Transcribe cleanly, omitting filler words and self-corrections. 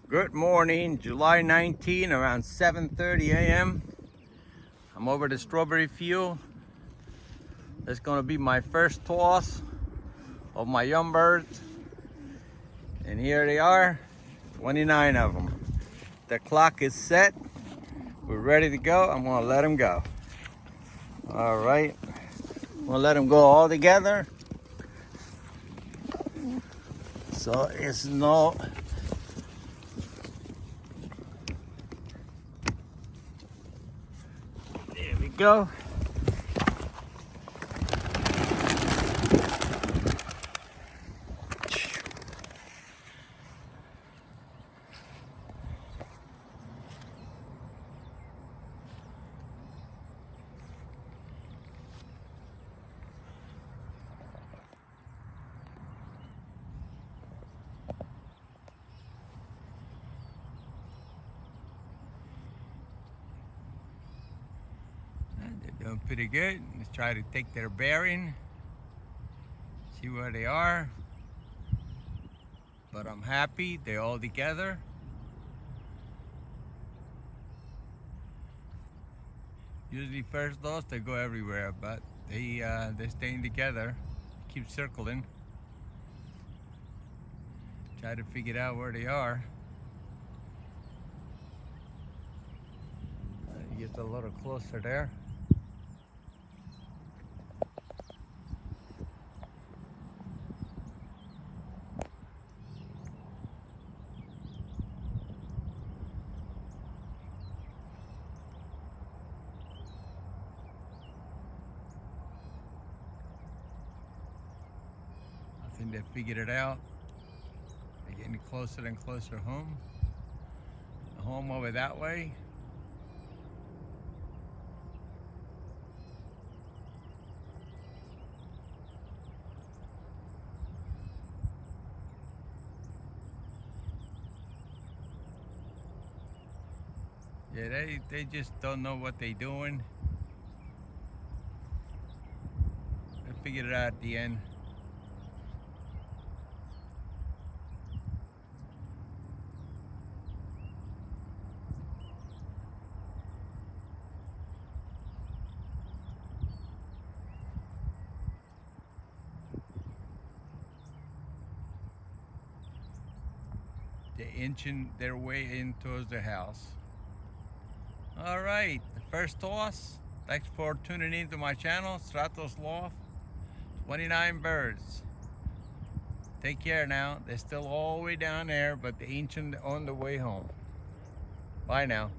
Good morning, July 19, around 7:30 a.m. I'm over the strawberry field. That's gonna be my first toss of my young birds. And here they are, 29 of them. The clock is set. We're ready to go. I'm gonna let them go. All right, I'm gonna let them go all together. So it's no, there we go. They're doing pretty good. Let's try to take their bearing, see where they are. But I'm happy they're all together. Usually first those they go everywhere, but they're staying together. Keep circling. Try to figure out where they are. Get a little closer there. I think they figured it out. They're getting closer and closer home. Home over that way. Yeah, they just don't know what they're doing. They figured it out at the end. They're inching their way in towards the house. All right, the first toss. Thanks for tuning into my channel, Stratos Loft. 29 birds. Take care now. They're still all the way down there, but they're inching on the way home. Bye now.